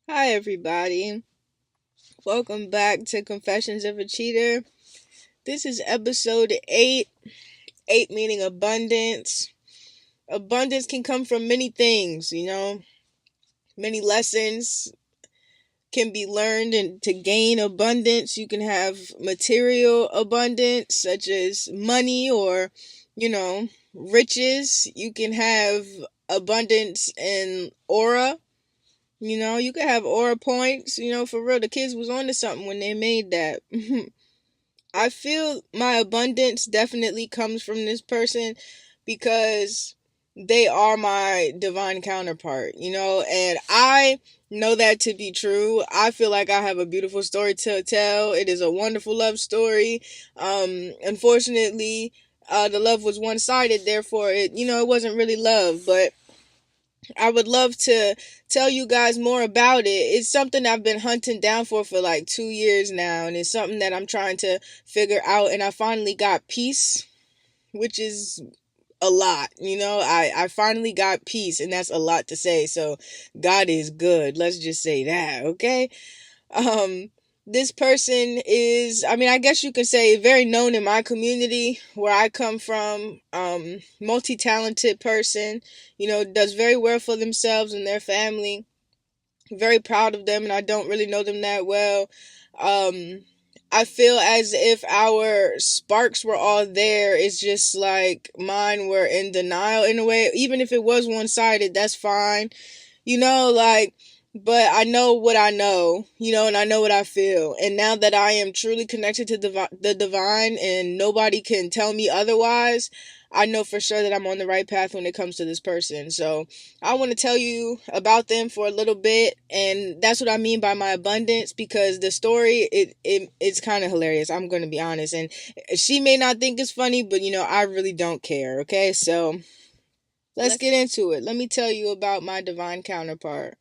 Hi, everybody. Welcome back to Confessions of a Cheater. This is episode 8. 8 meaning abundance. Abundance can come from many things, many lessons can be learned, and to gain abundance, you can have material abundance, such as money or, riches. You can have abundance in aura. You could have aura points. For real, the kids was onto something when they made that. I feel my abundance definitely comes from this person because they are my divine counterpart, and I know that to be true. I feel like I have a beautiful story to tell. It is a wonderful love story. Unfortunately, the love was one-sided, therefore it wasn't really love, but I would love to tell you guys more about it. It's something I've been hunting down for like 2 years now, and it's something that I'm trying to figure out. And I finally got peace, which is a lot. I finally got peace, and that's a lot to say. So God is good. Let's just say that, okay? Um, this person is, I guess you could say, very known in my community where I come from. Multi-talented person, does very well for themselves and their family. Very proud of them, and I don't really know them that well. I feel as if our sparks were all there. It's just like mine were in denial in a way. Even if it was one-sided, that's fine. Like, but I know what I know, and I know what I feel. And now that I am truly connected to the divine and nobody can tell me otherwise, I know for sure that I'm on the right path when it comes to this person. So I want to tell you about them for a little bit, and that's what I mean by my abundance, because the story, it's kind of hilarious. I'm going to be honest, and she may not think it's funny, but I really don't care. Okay, so let's get into it. Let me tell you about my divine counterpart.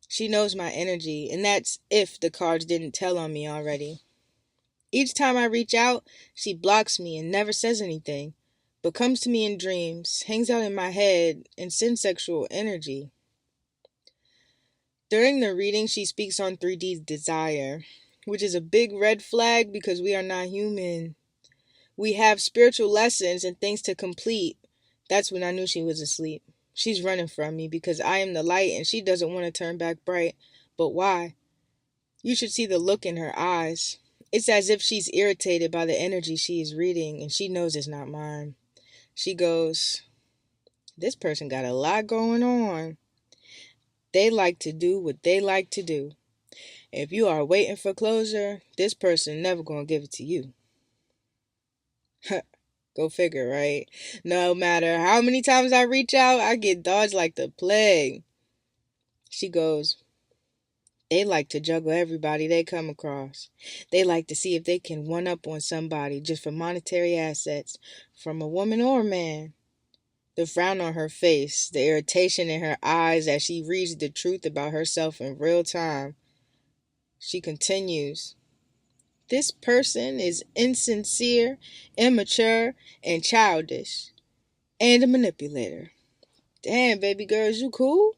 She knows my energy, and that's if the cards didn't tell on me already. Each time I reach out, she blocks me and never says anything, but comes to me in dreams, hangs out in my head, and sends sexual energy. During the reading, she speaks on 3D desire, which is a big red flag because we are not human. We have spiritual lessons and things to complete. That's when I knew she was asleep. She's running from me because I am the light and she doesn't want to turn back bright. But why? You should see the look in her eyes. It's as if she's irritated by the energy she is reading and she knows it's not mine. She goes, "This person got a lot going on. They like to do what they like to do. If you are waiting for closure, this person never gonna give it to you." Go figure, right? No matter how many times I reach out, I get dodged like the plague. She goes, "They like to juggle everybody they come across. They like to see if they can one up on somebody just for monetary assets, from a woman or a man." The frown on her face, the irritation in her eyes as she reads the truth about herself in real time. She continues, "This person is insincere, immature, and childish, and a manipulator." Damn, baby girls, you cool?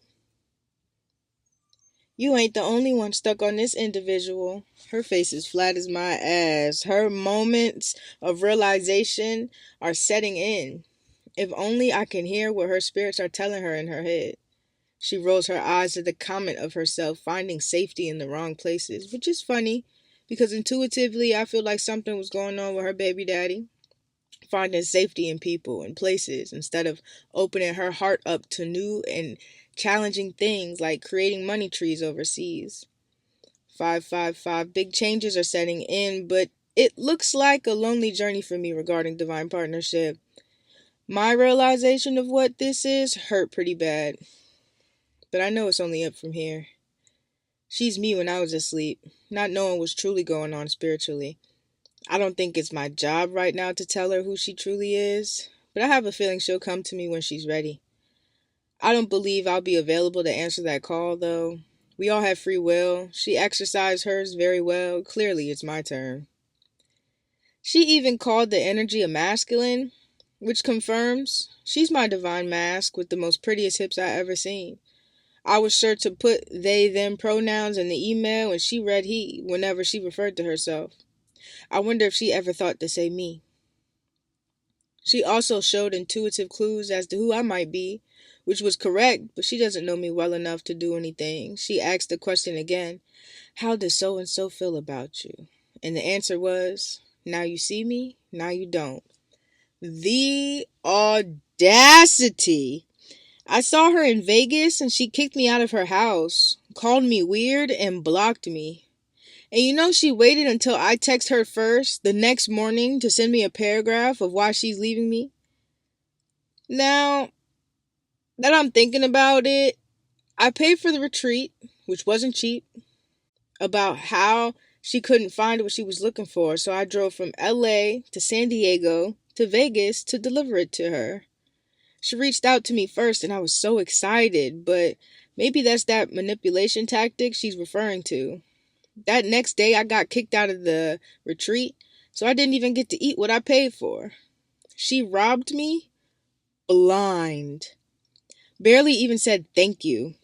You ain't the only one stuck on this individual. Her face is flat as my ass. Her moments of realization are setting in. If only I can hear what her spirits are telling her in her head. She rolls her eyes at the comment of herself finding safety in the wrong places, which is funny because intuitively I feel like something was going on with her baby daddy. Finding safety in people and places instead of opening her heart up to new and challenging things like creating money trees overseas. 555, big changes are setting in, but It looks like a lonely journey for me regarding divine partnership. My realization of what this is hurt pretty bad, but I know it's only up from here. She's me when I was asleep, not knowing what's truly going on spiritually. I don't think it's my job right now to tell her who she truly is, but I have a feeling she'll come to me when she's ready. I don't believe I'll be available to answer that call, though. We all have free will. She exercised hers very well. Clearly, it's my turn. She even called the energy a masculine, which confirms she's my divine mask with the most prettiest hips I ever seen. I was sure to put they them pronouns in the email, and she read he whenever she referred to herself. I wonder if she ever thought to say me. She also showed intuitive clues as to who I might be, which was correct, but she doesn't know me well enough to do anything. She asked the question again, how does so and so feel about you? And the answer was, now you see me, now you don't. The audacity! I saw her in Vegas and she kicked me out of her house, called me weird, and blocked me. And you know, she waited until I text her first the next morning to send me a paragraph of why she's leaving me. Now that I'm thinking about it, I paid for the retreat, which wasn't cheap, about how she couldn't find what she was looking for. So I drove from LA to San Diego to Vegas to deliver it to her. She reached out to me first and I was so excited, but maybe that's that manipulation tactic she's referring to. That next day I got kicked out of the retreat, so I didn't even get to eat what I paid for. She robbed me blind. Barely even said thank you.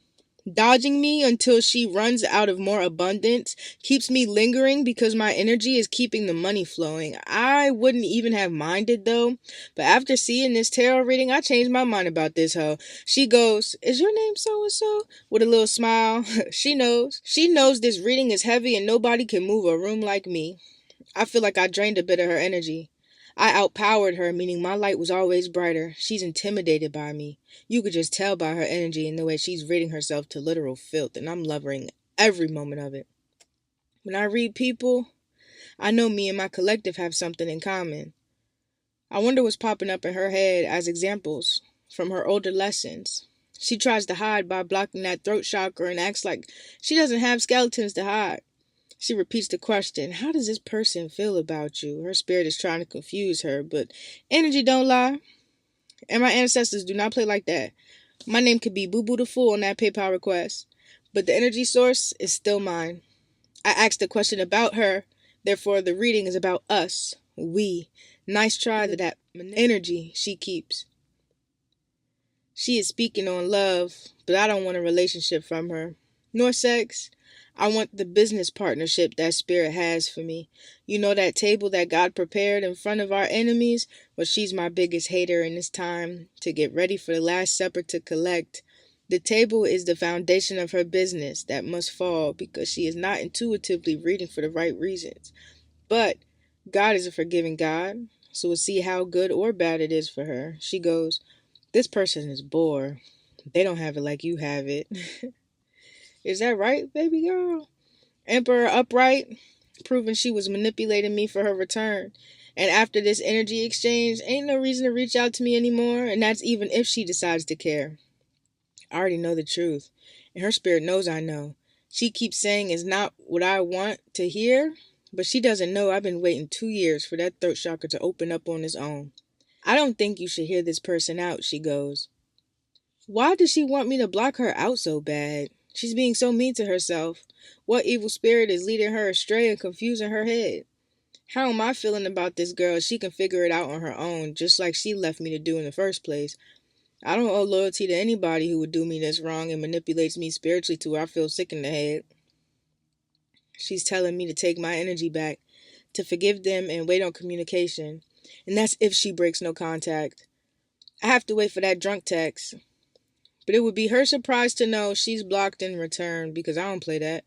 Dodging me until she runs out of more abundance keeps me lingering because my energy is keeping the money flowing. I wouldn't even have minded though, but after seeing this tarot reading, I changed my mind about this hoe. She goes, is your name so-and-so? With a little smile. She knows. She knows this reading is heavy and nobody can move a room like me. I feel like I drained a bit of her energy. I outpowered her, meaning my light was always brighter. She's intimidated by me. You could just tell by her energy and the way she's ridding herself to literal filth, and I'm loving every moment of it. When I read people, I know me and my collective have something in common. I wonder what's popping up in her head as examples from her older lessons. She tries to hide by blocking that throat chakra and acts like she doesn't have skeletons to hide. She repeats the question, how does this person feel about you? Her spirit is trying to confuse her, but energy don't lie. And my ancestors do not play like that. My name could be Boo Boo the Fool on that PayPal request, but the energy source is still mine. I asked a question about her, therefore the reading is about us, we. Nice try to that energy she keeps. She is speaking on love, but I don't want a relationship from her, nor sex. I want the business partnership that spirit has for me. You know that table that God prepared in front of our enemies? Well, she's my biggest hater and it's time to get ready for the Last Supper to collect. The table is the foundation of her business that must fall because she is not intuitively reading for the right reasons. But God is a forgiving God, so we'll see how good or bad it is for her. She goes, this person is bored. They don't have it like you have it. Is that right, baby girl? Emperor upright, proving she was manipulating me for her return. And after this energy exchange, ain't no reason to reach out to me anymore, and that's even if she decides to care. I already know the truth, and her spirit knows I know. She keeps saying it's not what I want to hear, but she doesn't know I've been waiting 2 years for that throat chakra to open up on its own. I don't think you should hear this person out, she goes. Why does she want me to block her out so bad? She's being so mean to herself. What evil spirit is leading her astray and confusing her head? How am I feeling about this girl? She can figure it out on her own, just like she left me to do in the first place. I don't owe loyalty to anybody who would do me this wrong and manipulates me spiritually to where I feel sick in the head. She's telling me to take my energy back, to forgive them and wait on communication. And that's if she breaks no contact. I have to wait for that drunk text. But it would be her surprise to know she's blocked in return because I don't play that.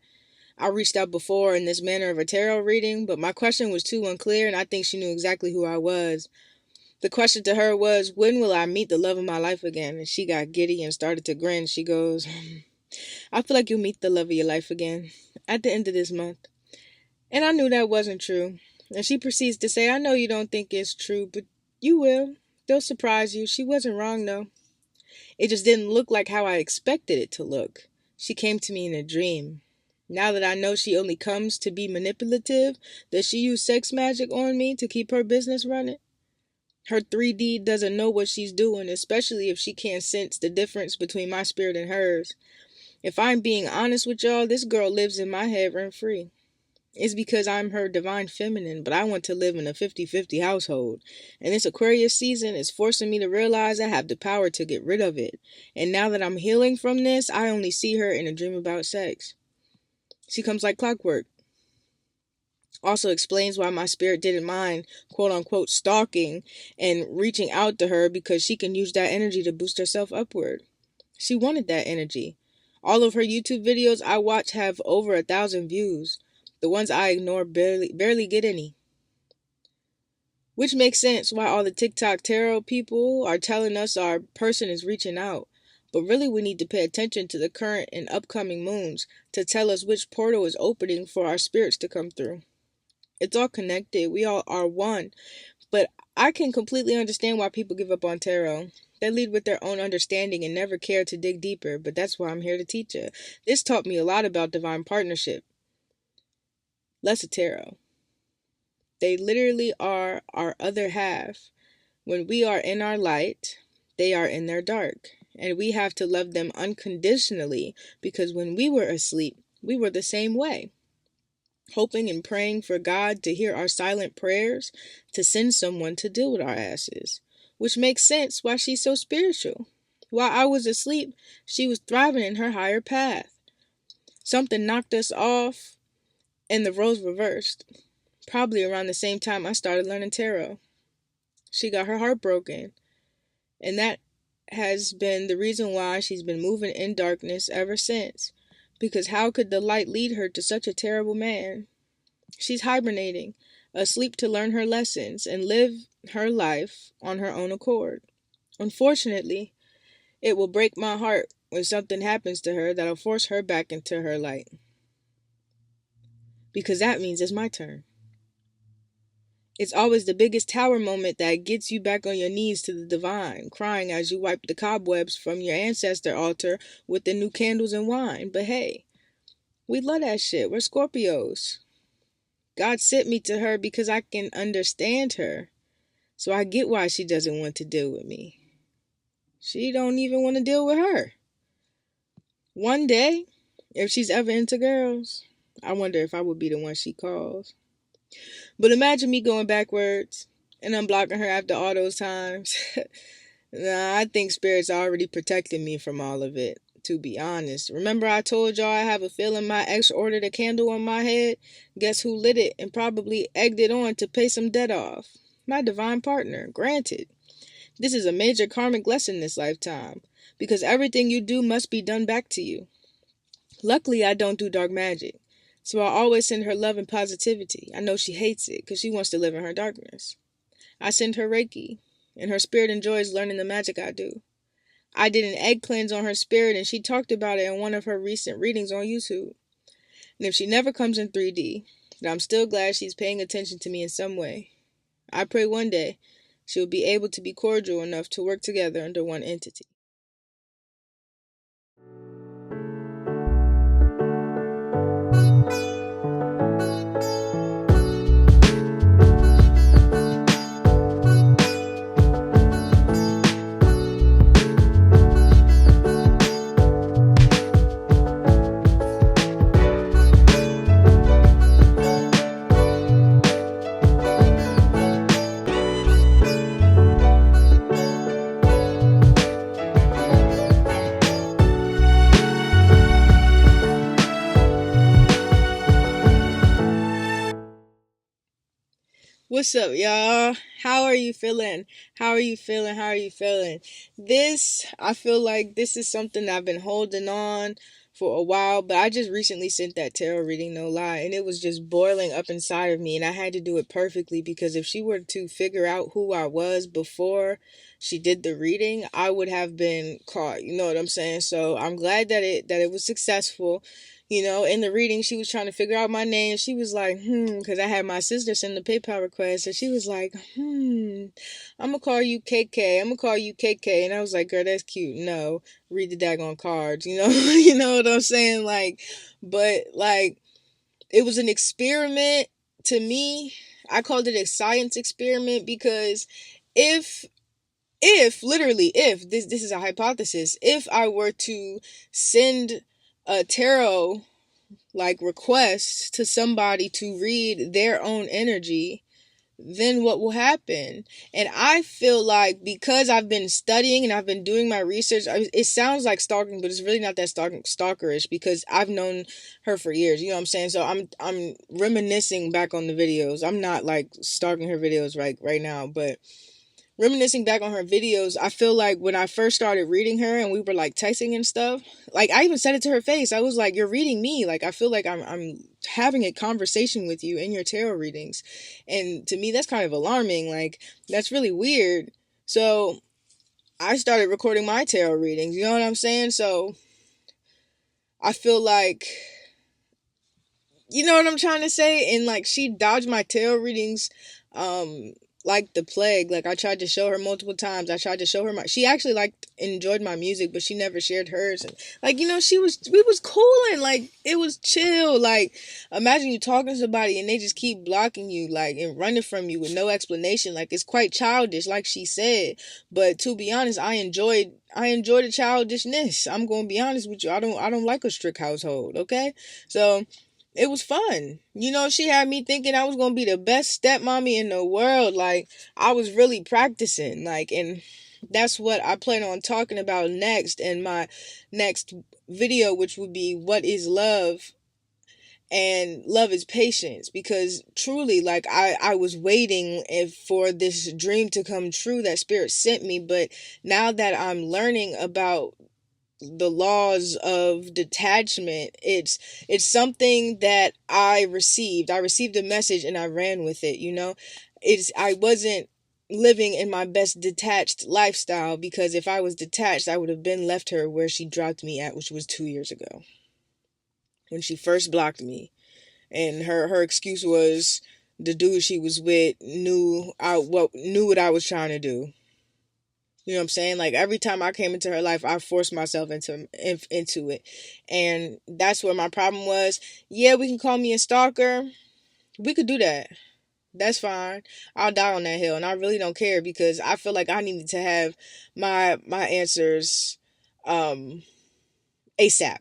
I reached out before in this manner of a tarot reading, but my question was too unclear and I think she knew exactly who I was. The question to her was, when will I meet the love of my life again? And she got giddy and started to grin. She goes, I feel like you'll meet the love of your life again at the end of this month. And I knew that wasn't true. And she proceeds to say, I know you don't think it's true, but you will. They'll surprise you. She wasn't wrong, though. It just didn't look like how I expected it to look. She came to me in a dream. Now that I know she only comes to be manipulative, does she use sex magic on me to keep her business running? Her 3D doesn't know what she's doing, especially if she can't sense the difference between my spirit and hers. If I'm being honest with y'all, this girl lives in my head rent free. It's because I'm her divine feminine, but I want to live in a 50-50 household. And this Aquarius season is forcing me to realize I have the power to get rid of it. And now that I'm healing from this, I only see her in a dream about sex. She comes like clockwork. Also explains why my spirit didn't mind, quote unquote, stalking and reaching out to her, because she can use that energy to boost herself upward. She wanted that energy. All of her YouTube videos I watch have over 1,000 views. The ones I ignore barely get any. Which makes sense why all the TikTok tarot people are telling us our person is reaching out. But really we need to pay attention to the current and upcoming moons to tell us which portal is opening for our spirits to come through. It's all connected. We all are one. But I can completely understand why people give up on tarot. They lead with their own understanding and never care to dig deeper, but that's why I'm here to teach you. This taught me a lot about divine partnership. Less a tarot. They literally are our other half. When we are in our light, they are in their dark. And we have to love them unconditionally, because when we were asleep, we were the same way. Hoping and praying for God to hear our silent prayers, to send someone to deal with our asses. Which makes sense why she's so spiritual. While I was asleep, she was thriving in her higher path. Something knocked us off, and the roles reversed. Probably around the same time I started learning tarot. She got her heart broken. And that has been the reason why she's been moving in darkness ever since. Because how could the light lead her to such a terrible man? She's hibernating, asleep to learn her lessons and live her life on her own accord. Unfortunately, it will break my heart when something happens to her that'll force her back into her light. Because that means it's my turn. It's always the biggest tower moment that gets you back on your knees to the divine, crying as you wipe the cobwebs from your ancestor altar with the new candles and wine. But hey, we love that shit. We're Scorpios. God sent me to her because I can understand her. So I get why she doesn't want to deal with me. She don't even want to deal with her. One day, if she's ever into girls, I wonder if I would be the one she calls. But imagine me going backwards and unblocking her after all those times. Nah, I think Spirit's already protected me from all of it, to be honest. Remember I told y'all I have a feeling my ex ordered a candle on my head? Guess who lit it and probably egged it on to pay some debt off? My divine partner, granted. This is a major karmic lesson this lifetime, because everything you do must be done back to you. Luckily, I don't do dark magic. So I always send her love and positivity. I know she hates it because she wants to live in her darkness. I send her Reiki, and her spirit enjoys learning the magic I do. I did an egg cleanse on her spirit, and she talked about it in one of her recent readings on YouTube. And if she never comes in 3D, then I'm still glad she's paying attention to me in some way. I pray one day she'll be able to be cordial enough to work together under one entity. What's up, y'all? How are you feeling? How are you feeling? How are you feeling? I feel like this is something I've been holding on for a while, but I just recently sent that tarot reading, no lie, and it was just boiling up inside of me, and I had to do it perfectly because if she were to figure out who I was before she did the reading, I would have been caught. You know what I'm saying? So I'm glad that it was successful. You know, in the reading, she was trying to figure out my name. She was like, because I had my sister send the PayPal request, and she was like, I'm gonna call you KK. I'm gonna call you KK. And I was like, girl, that's cute. No, read the daggone cards. You know, you know what I'm saying? Like, but like, it was an experiment to me. I called it a science experiment because if literally if this is a hypothesis, if I were to send a tarot like request to somebody to read their own energy, then what will happen? And I feel like because I've been studying and I've been doing my research, it sounds like stalking, but it's really not that stalkerish because I've known her for years. You know what I'm saying? So I'm reminiscing back on the videos. I'm not like stalking her videos right now, but reminiscing back on her videos, I feel like when I first started reading her and we were like texting and stuff, like I even said it to her face. I was like, "You're reading me. Like I feel like I'm having a conversation with you in your tarot readings." And to me that's kind of alarming. Like that's really weird. So, I started recording my tarot readings. You know what I'm saying? So, I feel like you know what I'm trying to say? And like she dodged my tarot readings um like the plague. Like I tried to show her multiple times. I tried to show her my she actually liked enjoyed my music, but she never shared hers. And like, you know, we was cooling. Like it was chill. Like imagine you talking to somebody and they just keep blocking you like and running from you with no explanation. Like it's quite childish, like she said. But to be honest, I enjoyed the childishness. I'm gonna be honest with you. I don't like a strict household, okay? So it was fun. You know, she had me thinking I was going to be the best stepmommy in the world. Like, I was really practicing. Like, and that's what I plan on talking about next in my next video, which would be what is love and love is patience. Because truly, like, I was waiting for this dream to come true that spirit sent me. But now that I'm learning about the laws of detachment, it's something that I received a message and I ran with it. You know, it's I wasn't living in my best detached lifestyle because if I was detached I would have been left her where she dropped me at, which was 2 years ago when she first blocked me. And her excuse was the dude she was with knew what I was trying to do. You know what I'm saying? Like every time I came into her life, I forced myself into it. And that's where my problem was. Yeah, we can call me a stalker. We could do that. That's fine. I'll die on that hill and I really don't care because I feel like I needed to have my answers ASAP.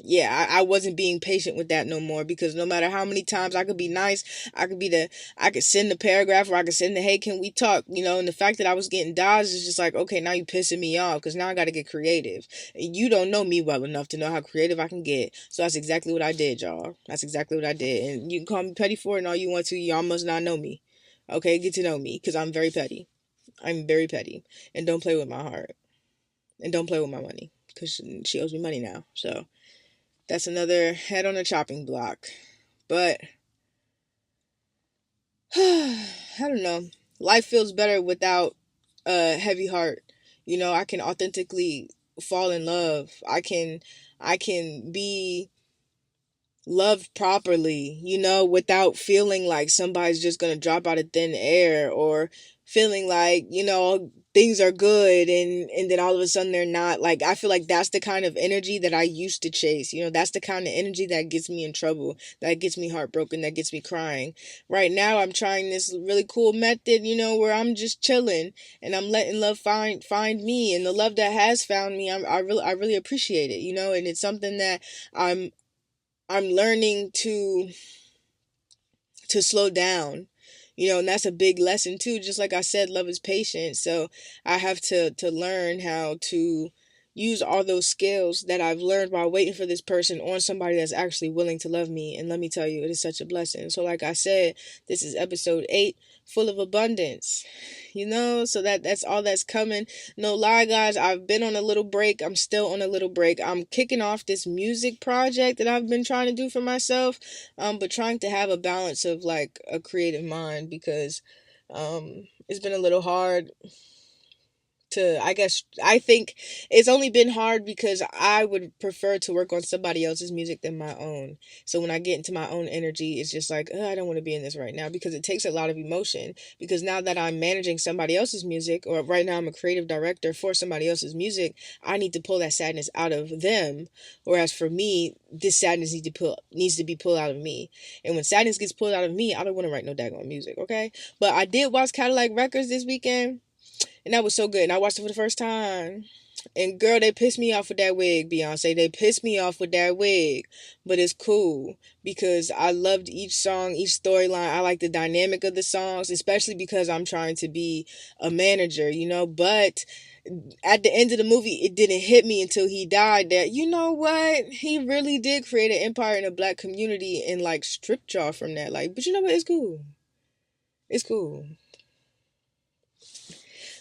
Yeah, I wasn't being patient with that no more because no matter how many times I could be nice, I could send the paragraph or I could send the, hey, can we talk? You know, and the fact that I was getting dodged is just like, okay, now you pissing me off because now I got to get creative. And you don't know me well enough to know how creative I can get. So that's exactly what I did, y'all. That's exactly what I did. And you can call me petty for it and all you want to. Y'all must not know me. Okay, get to know me because I'm very petty. I'm very petty. And don't play with my heart. And don't play with my money because she owes me money now. So that's another head on the chopping block. But I don't know. Life feels better without a heavy heart. You know, I can authentically fall in love. I can be loved properly, you know, without feeling like somebody's just going to drop out of thin air or feeling like, you know, things are good and then all of a sudden they're not. Like I feel like that's the kind of energy that I used to chase. You know, that's the kind of energy that gets me in trouble, that gets me heartbroken, that gets me crying. Right now I'm trying this really cool method, you know, where I'm just chilling and I'm letting love find me, and the love that has found me, I really appreciate it, you know, and it's something that I'm I'm learning to slow down, you know, and that's a big lesson too. Just like I said, love is patient. So I have to learn how to use all those skills that I've learned while waiting for this person on somebody that's actually willing to love me. And let me tell you, it is such a blessing. So like I said, this is episode 8, full of abundance. you know, so that's all that's coming. No lie, guys, I've been on a little break. I'm still on a little break. I'm kicking off this music project that I've been trying to do for myself, but trying to have a balance of like a creative mind, because it's been a little hard to, I guess, I think it's only been hard because I would prefer to work on somebody else's music than my own. So when I get into my own energy, it's just like, I don't want to be in this right now, because it takes a lot of emotion. Because now that I'm managing somebody else's music, or right now I'm a creative director for somebody else's music, I need to pull that sadness out of them. Whereas for me, this sadness needs to be pulled out of me. And when sadness gets pulled out of me, I don't want to write no daggone music, okay? But I did watch Cadillac Records this weekend, and that was so good. And I watched it for the first time. And girl, they pissed me off with that wig, Beyonce. They pissed me off with that wig. But it's cool because I loved each song, each storyline. I like the dynamic of the songs, especially because I'm trying to be a manager, you know. But at the end of the movie, it didn't hit me until he died that, you know what? He really did create an empire in the black community and like stripped y'all from that. Like, but you know what? It's cool. It's cool.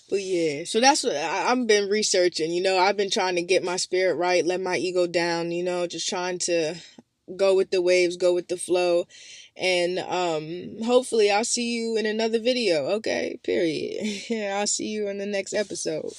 But yeah, so that's what I've been researching. You know, I've been trying to get my spirit right, let my ego down. You know, just trying to go with the waves, go with the flow, and hopefully I'll see you in another video. Okay, period. Yeah, I'll see you in the next episode.